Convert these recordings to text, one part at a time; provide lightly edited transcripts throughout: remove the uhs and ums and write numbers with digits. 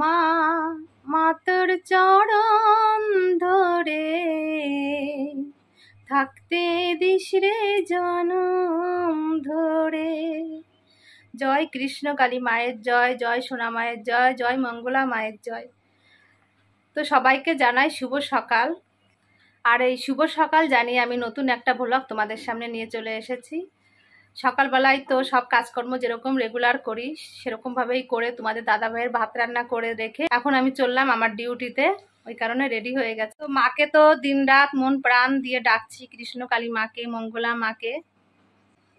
মা মাতর চরণ ধরে থাকতে দিস রে জনম ধরে। জয় কৃষ্ণ কালী মায়ের জয়, জয় সোনা মায়ের জয়, জয় মঙ্গলা মায়ের জয়। তো সবাইকে জানাই শুভ সকাল। আর এই শুভ সকাল জানিয়ে আমি নতুন একটা ভ্লগ তোমাদের সামনে নিয়ে চলে এসেছি। সকালবেলায় তো সব কাজকর্ম যেরকম রেগুলার করি সেরকমভাবেই করে তোমাদের দাদা ভাইয়ের ভাত রান্না করে রেখে এখন আমি চললাম আমার ডিউটিতে, ওই কারণে রেডি হয়ে গেছে। তো মাকে তো দিনরাত মন প্রাণ দিয়ে ডাকছি, কৃষ্ণ কালী মাকে, মঙ্গলা মাকে।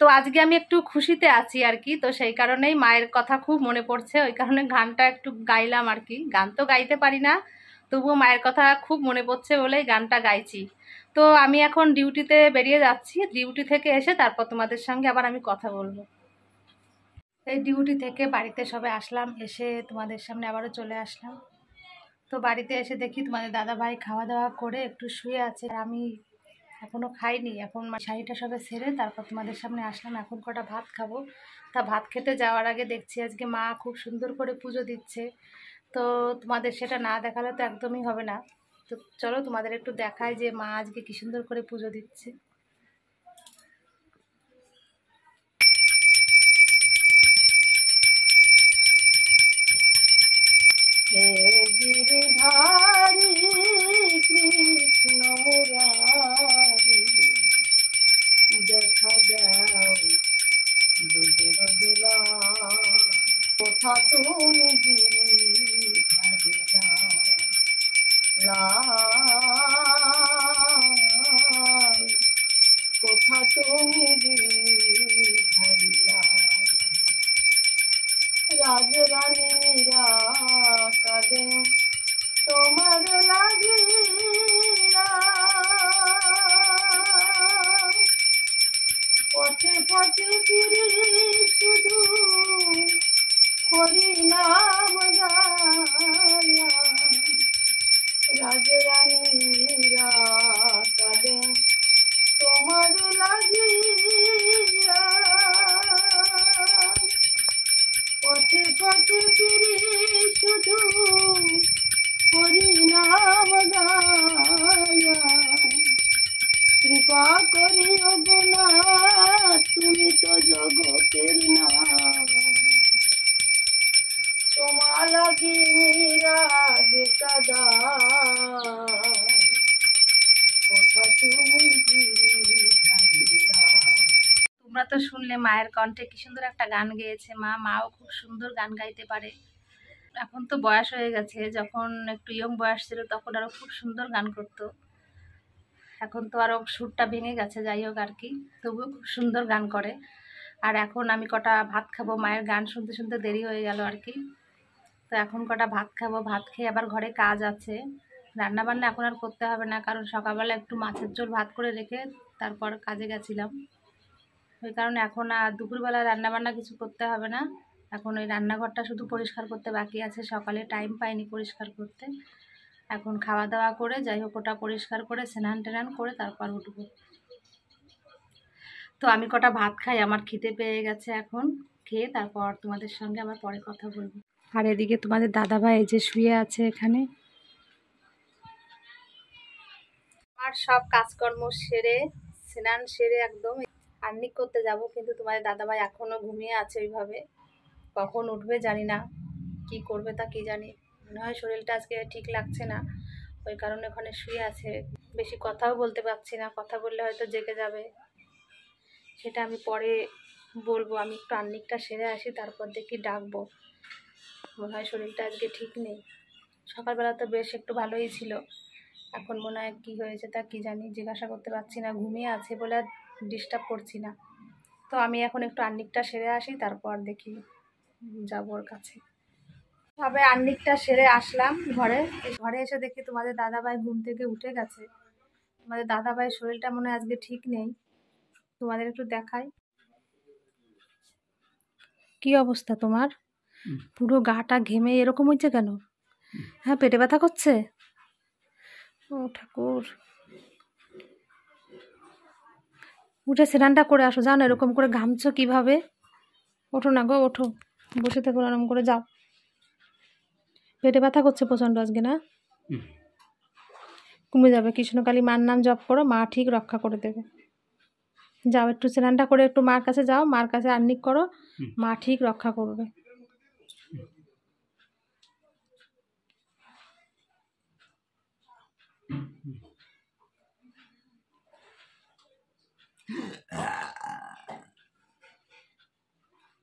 তো আজকে আমি একটু খুশিতে আছি আর কি, তো সেই কারণেই মায়ের কথা খুব মনে পড়ছে, ওই কারণে গানটা একটু গাইলাম আর কি। গান তো গাইতে পারি না, তবুও মায়ের কথা খুব মনে পড়ছে বলেই গানটা গাইছি। তো আমি এখন ডিউটিতে বেরিয়ে যাচ্ছি, ডিউটি থেকে এসে তারপর তোমাদের সঙ্গে আবার আমি কথা বলবো। এই ডিউটি থেকে বাড়িতে সবে আসলাম, এসে তোমাদের সামনে আবারও চলে আসলাম। তো বাড়িতে এসে দেখি তোমাদের দাদা ভাই খাওয়া দাওয়া করে একটু শুয়ে আছে, আর আমি এখনও খাইনি। এখন শাড়িটা সবে সেরে তারপর তোমাদের সামনে আসলাম, এখন কটা ভাত খাবো। তা ভাত খেতে যাওয়ার আগে দেখছি আজকে মা খুব সুন্দর করে পুজো দিচ্ছে, তো তোমাদের সেটা না দেখালে তো একদমই হবে না। তো চলো তোমাদের একটু দেখাই যে মা আজকে কি সুন্দর করে পুজো দিচ্ছে। হে গিরিধারী কৃষ্ণ মুরারি, দেখা দাও দুধের দুলা, কোথা তুমি গিরিধারী লাল, কোথা তুমি গিরিধারী লাল। রাজরানীরা কাঁদে তোমার লাগিয়া, পথে পথে ফিরি শুধু হরি নাম গায়া। রাজরানীরা কাঁদে তোমার লাগিয়া, পথে পথে ফিরি শুধু হরি নাম গায়া। কৃপা করিও গো না, তুমি তো জগতের না, তোমার লাগি মীরা দেখা দাও, কোথা তুমি গিরিধারীরা। তোমরা তো শুনলে মায়ের কণ্ঠে কি সুন্দর একটা গান গেয়েছে মাও খুব সুন্দর গান গাইতে পারে। এখন তো বয়স হয়ে গেছে, যখন একটু ইয়ং বয়স ছিল তখন আরো খুব সুন্দর গান করতো, এখন তো আরো সুরটা ভেঙে গেছে, যাই হোক আর কি, তবুও খুব সুন্দর গান করে। আর এখন আমি কটা ভাত খাবো, মায়ের গান শুনতে শুনতে দেরি হয়ে গেল আর কি। তো এখন কটা ভাত খাবো, ভাত খেয়ে আবার ঘরে কাজ আছে, রান্না বান্না এখন আর করতে হবে না, কারণ সকালবেলা একটু মাছের ঝোল ভাত করে রেখে তারপর কাজে গেছিলাম, ওই কারণে এখন আর দুপুরবেলা রান্নাবান্না কিছু করতে হবে না। এখন ওই রান্নাঘরটা শুধু পরিষ্কার করতে বাকি আছে, সকালে টাইম পাইনি পরিষ্কার করতে। এখন খাওয়া দাওয়া করে যাই হোক ওটা পরিষ্কার করে স্নান টেনান করে তারপর উঠবো। তো আমি কটা ভাত খাই, আমার খিদে পেয়ে গেছে, এখন খেয়ে তারপর তোমাদের সঙ্গে আবার পরে কথা বলবো। আর এদিকে তোমাদের দাদাভাই এই যে শুয়ে আছে এখানে। আমার সব কাজকর্ম সেরে স্নান সেরে একদম আর্নিক করতে যাব, কিন্তু তোমাদের দাদাভাই এখনো ঘুমিয়ে আছে ওইভাবে, কখন উঠবে জানি না, কি করবে তা কি জানি। মনে হয় শরীরটা আজকে ঠিক লাগছে না, ওই কারণে ওখানে শুয়ে আছে। বেশি কথাও বলতে পারছি না, কথা বললে হয়তো জেগে যাবে, সেটা আমি পরে বলবো। আমি একটু আর্নিকটা সেরে আসি, তারপর দেখি ডাকবো। মনে হয় শরীরটা আজকে ঠিক নেই, সকালবেলা তো বেশ একটু ভালোই ছিল, এখন মনে হয় কী হয়েছে তা কি জানি, জিজ্ঞাসা করতে পারছি না, ঘুমিয়ে আছে বলে আর ডিস্টার্ব করছি না। তো আমি এখন একটু আর্নিকটা সেরে আসি, তারপর দেখি যাবো ওর কাছে। তবে আর্নিকটা সেরে আসলাম ঘরে, ঘরে এসে দেখি তোমাদের দাদাভাই ঘুম থেকে উঠে গেছে। তোমাদের দাদাভাইয়ের শরীরটা মনে হয় আজকে ঠিক নেই, তোমাদের একটু দেখাই। কি অবস্থা তোমার? পুরো গাটা ঘেমে এরকম হচ্ছে কেন? হ্যাঁ, পেটে ব্যথা করছে? ও ঠাকুর, উঠে স্নানটা করে আসো, যাও না, এরকম করে ঘামছো কিভাবে? ওঠো না গো, ওঠো, বসে থেকো আরাম করে, যাও পেটে ব্যথা করছে প্রচণ্ড আজকে, না? কমে যাবে। কৃষ্ণকালী মার নাম জপ করো, মা ঠিক রক্ষা করে দেবে। যাও একটু স্নানটা করে একটু মার কাছে যাও, মার কাছে আহ্নিক করো, মা ঠিক রক্ষা করবে।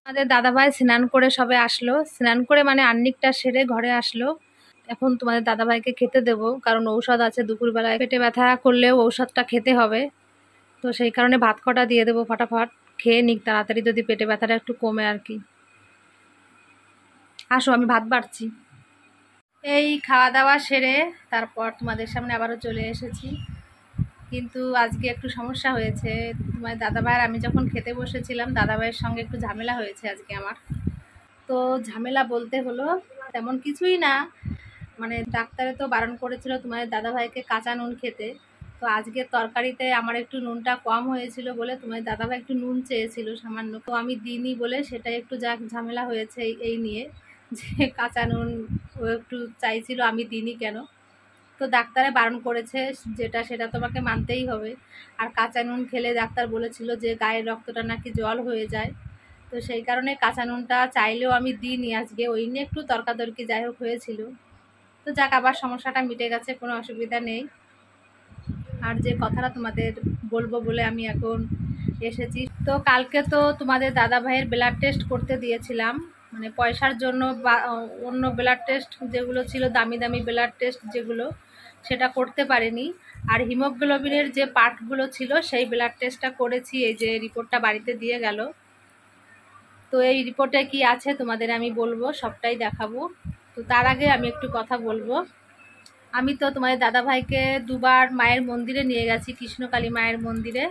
আমাদের দাদাভাই স্নান করে সবে আসলো, স্নান করে মানে আহ্নিকটা সেরে ঘরে আসলো। এখন তোমাদের দাদাভাইকে খেতে দেবো, কারণ ঔষধ আছে দুপুরবেলায়, পেটে ব্যথা করলেও ঔষধটা খেতে হবে। তো সেই কারণে ভাত কটা দিয়ে দেবো, ফটাফট খেয়ে নিক তাড়াতাড়ি, যদি পেটে ব্যথাটা একটু কমে আর কি। আসো আমি ভাত বাড়ছি। এই খাওয়া দাওয়া সেরে তারপর তোমাদের সামনে আবারও চলে এসেছি। কিন্তু আজকে একটু সমস্যা হয়েছে। তোমার দাদাভাইয়ের আমি যখন খেতে বসেছিলাম, দাদাভাইয়ের সঙ্গে একটু ঝামেলা হয়েছে আজকে আমার। তো ঝামেলা বলতে হলো তেমন কিছুই না, মানে ডাক্তারে তো বারণ করেছিল তোমার দাদাভাইকে কাঁচা নুন খেতে। তো আজকে তরকারিতে আমার একটু নুনটা কম হয়েছিল বলে তোমার দাদাভাই একটু নুন চেয়েছিল সামান্য, তো আমি দিইনি বলে সেটাই একটু যাক ঝামেলা হয়েছে এই নিয়ে, যে কাঁচা নুন ও একটু চাইছিল, আমি দিইনি কেন। তো ডাক্তারে বারণ করেছে যেটা সেটা তোমাকে মানতেই হবে। আর কাঁচা নুন খেলে ডাক্তার বলেছিল যে গায়ের রক্তটা নাকি জল হয়ে যায়। তো সেই কারণে কাঁচা নুনটা চাইলেও আমি দিইনি আজকে, ওই নিয়ে একটু তর্কাতর্কি যাই হোক হয়েছিল। তো যাক, আবার সমস্যাটা মিটে গেছে, কোনো অসুবিধা নেই। আর যে কথাটা তোমাদের বলবো বলে আমি এখন এসেছি, তো কালকে তো তোমাদের দাদা ভাইয়ের ব্লাড টেস্ট করতে দিয়েছিলাম, মানে পয়সার জন্য, বা অন্য ব্লাড টেস্ট যেগুলো ছিল দামি দামি ব্লাড টেস্ট যেগুলো, সেটা করতে পারিনি। আর হিমোগ্লোবিনের যে পার্টগুলো ছিল সেই ব্লাড টেস্টটা করেছি, এই যে রিপোর্টটা বাড়িতে দিয়ে গেল। তো এই রিপোর্টে কি আছে তোমাদের আমি বলবো, সবটাই দেখাবো। তো তার আগে আমি একটু কথা বলবো। আমি তো তোমাদের দাদাভাইকে দুবার মায়ের মন্দিরে নিয়ে গেছি, কৃষ্ণকালী মায়ের মন্দিরে।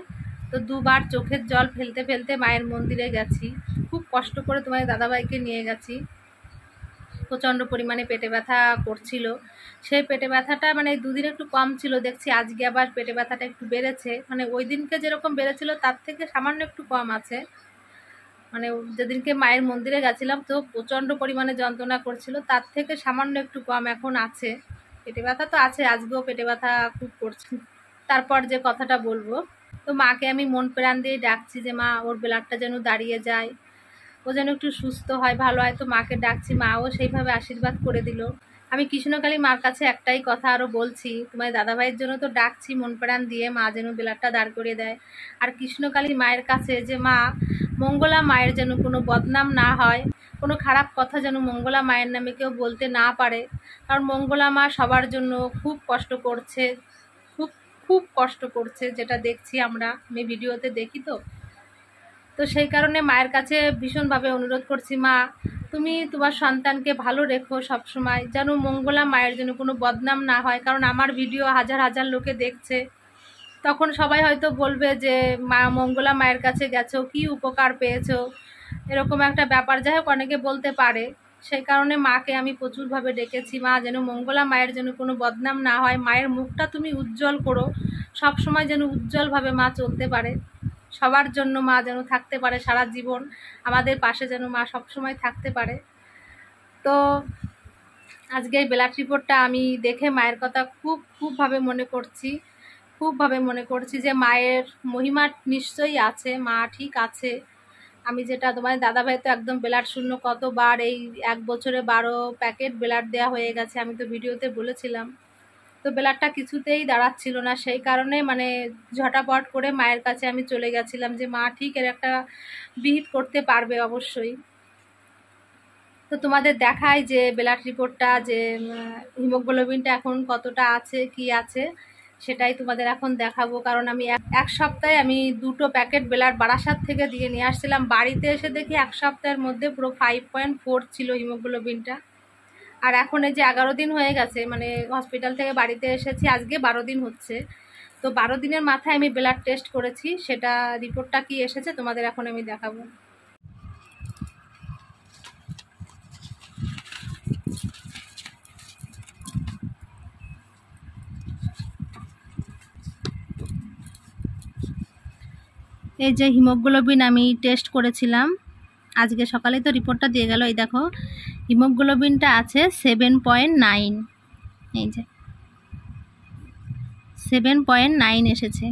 তো দুবার চোখের জল ফেলতে ফেলতে মায়ের মন্দিরে গেছি, খুব কষ্ট করে তোমাদের দাদাভাইকে নিয়ে গেছি। প্রচণ্ড পরিমাণে পেটে ব্যথা করছিল। সেই পেটে ব্যথাটা মানে দুদিন একটু কম ছিল, দেখছি আজকে আবার পেটে ব্যথাটা একটু বেড়েছে, মানে ওই দিনকে যেরকম বেড়েছিল তার থেকে সামান্য একটু কম আছে। মানে যেদিনকে মায়ের মন্দিরে গেছিলাম তো প্রচণ্ড পরিমাণে যন্ত্রণা করছিল, তার থেকে সামান্য একটু কম এখন আছে। পেটে ব্যথা তো আছে, আজকেও পেটে ব্যথা খুব করছে। তারপর যে কথাটা বলবো, তো মাকে আমি মন প্রাণ দিয়ে ডাকছি যে মা ওর ব্লাডটা যেন দাঁড়িয়ে যায়, ও যেন একটু সুস্থ হয়, ভালো হয়। তো মাকে ডাকছি, মাও সেইভাবে আশীর্বাদ করে দিল। আমি কৃষ্ণকালী মার কাছে একটাই কথা আরও বলছি, তোমার দাদাভাইয়ের জন্য তো ডাকছি মন প্রাণ দিয়ে, মা যেন ব্লাডটা দাঁড় করে দেয়। আর কৃষ্ণকালী মায়ের কাছে যে মা মঙ্গলা মায়ের যেন কোনো বদনাম না হয়, কোনো খারাপ কথা যেন মঙ্গলা মায়ের নামে কেউ বলতে না পারে। কারণ মঙ্গলা মা সবার জন্য খুব কষ্ট করছে, খুব খুব কষ্ট করছে, যেটা দেখছি আমরা, আমি ভিডিওতে দেখি। তো সেই কারণে মায়ের কাছে ভীষণভাবে অনুরোধ করছি, মা তুমি তোমার সন্তানকে ভালো রেখো সব সময়, যেন মঙ্গলা মায়ের জন্য কোনো বদনাম না হয়। কারণ আমার ভিডিও হাজার হাজার লোকে দেখছে, তখন সবাই হয়তো বলবে যে মা মঙ্গলা মায়ের কাছে গেছো, কি উপকার পেয়েছো, এরকম একটা ব্যাপার। যাই হোক, অনেকে বলতে পারে। সেই কারণে মাকে আমি প্রচুরভাবে ডেকেছি, মা যেন মঙ্গলা মায়ের যেন কোনো বদনাম না হয়, মায়ের মুখটা তুমি উজ্জ্বল করো, সব সময় যেন উজ্জ্বলভাবে মা চলতে পারে, সবার জন্য মা যেন থাকতে পারে সারা জীবন, আমাদের পাশে যেন মা সব সময় থাকতে পারে। তো আজকে এই ব্লাড রিপোর্টটা আমি দেখে মায়ের কথা খুবভাবে মনে করছি যে মায়ের মহিমা নিশ্চয়ই আছে, মা ঠিক আছে। আমি যেটা তোমার দাদাভাই তো একদম ব্লাড শূন্য, কতবার এই 1 বছরে 12 প্যাকেট ব্লাড দেওয়া হয়ে গেছে, আমি তো ভিডিওতে বলেছিলাম। তো ব্লাডটা কিছুতেই দাঁড়াচ্ছিল না, সেই কারণে মানে ঝটাপট করে মায়ের কাছে আমি চলে গেছিলাম যে মা ঠিক এর একটা বিহিত করতে পারবে অবশ্যই। তো তোমাদের দেখাই যে ব্লাড রিপোর্টটা, যে হিমোগ্লোবিনটা এখন কতটা আছে কি আছে, সেটাই তোমাদের এখন দেখাবো। কারণ আমি এক সপ্তাহে আমি 2টো প্যাকেট ব্লাড বারাসাত থেকে দিয়ে নিয়ে আসছিলাম, বাড়িতে এসে দেখি 1 সপ্তাহের মধ্যে পুরো 5.4 ছিল হিমোগ্লোবিনটা। আর এখন এই যে 11 দিন হয়ে গেছে, মানে হসপিটাল থেকে বাড়িতে এসেছি, আজকে 12 দিন হচ্ছে। তো 12 দিনের মাথায় আমি ব্লাড টেস্ট করেছি, সেটা রিপোর্টটা কি এসেছে তোমাদের এখন আমি দেখাবো। এই যে হিমোগ্লোবিন আমি টেস্ট করেছিলাম আজকে সকালে, তো রিপোর্টটা দিয়ে গেল। এই দেখো হিমোগ্লোবিনটা আছে 7.9, এই যে 7.9 এসেছে।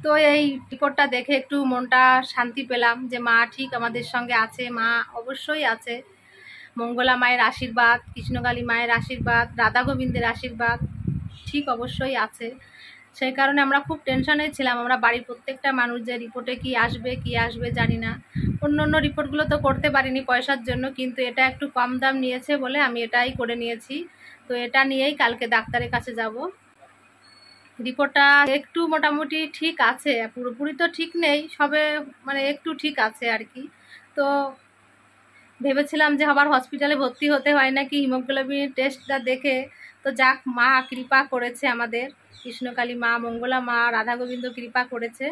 তো এই রিপোর্টটা দেখে একটু মনটা শান্তি পেলাম যে মা ঠিক আমাদের সঙ্গে আছে, মা অবশ্যই আছে। মঙ্গলা মায়ের আশীর্বাদ, কৃষ্ণকালী মায়ের আশীর্বাদ, রাধা গোবিন্দের আশীর্বাদ ঠিক অবশ্যই আছে। সেই কারণে আমরা খুব টেনশনে ছিলাম, আমরা বাড়ির প্রত্যেকটা মানুষ, যে রিপোর্টে কি আসবে জানি না। অন্য রিপোর্টগুলো তো করতে পারিনি পয়সার জন্য, কিন্তু এটা একটু কম দাম নিয়েছে বলে আমি এটাই করে নিয়েছি। তো এটা নিয়েই কালকে ডাক্তারের কাছে যাব। রিপোর্টটা একটু মোটামুটি ঠিক আছে, পুরোপুরি তো ঠিক নেই, সবে মানে একটু ঠিক আছে আর কি। তো ভেবেছিলাম যে আবার হসপিটালে ভর্তি হতে হয় নাকি হিমোগ্লোবিন টেস্টটা দেখে। তো যাক, মা কৃপা করেছে আমাদের, কৃষ্ণকালী মা, মঙ্গলা মা, রাধা গোবিন্দ কৃপা করেছে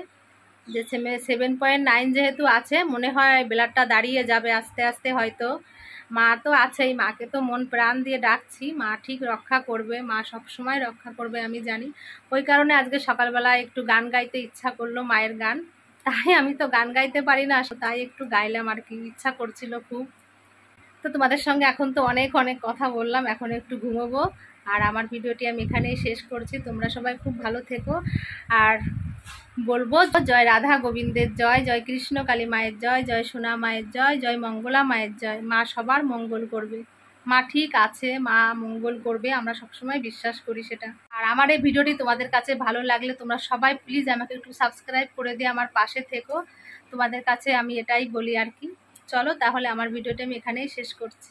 যে 7.9 যেহেতু আছে, মনে হয় ব্লাডটা দাঁড়িয়ে যাবে আস্তে আস্তে হয়তো। মা তো আছেই, মাকে তো মন প্রাণ দিয়ে ডাকছি, মা ঠিক রক্ষা করবে, মা সব সময় রক্ষা করবে আমি জানি। ওই কারণে আজকে সকালবেলা একটু গান গাইতে ইচ্ছা করলো, মায়ের গান। তাই আমি তো গান গাইতে পারি না, তাই একটু গাইলাম আর কি, ইচ্ছা করছিল খুব। তো তোমাদের সঙ্গে এখন তো অনেক কথা বললাম, এখন একটু ঘুমোবো। আর আমার ভিডিওটি আমি এখানেই শেষ করছি। তোমরা সবাই খুব ভালো থেকো। আর বলবো জয় রাধা গোবিন্দের জয়, জয় কৃষ্ণ কালী মায়ের জয়, জয় সোনা মায়ের জয়, জয় মঙ্গলা মায়ের জয়। মা সবার মঙ্গল করবে, মা ঠিক আছে, মা মঙ্গল করবে, আমরা সবসময় বিশ্বাস করি সেটা। আর আমার এই ভিডিওটি তোমাদের কাছে ভালো লাগলে তোমরা সবাই প্লিজ আমাকে একটু সাবস্ক্রাইব করে দিয়ে আমার পাশে থেকো। তোমাদের কাছে আমি এটাই বলি আর কি। চলো তাহলে আমার ভিডিওটা আমি এখানেই শেষ করছি।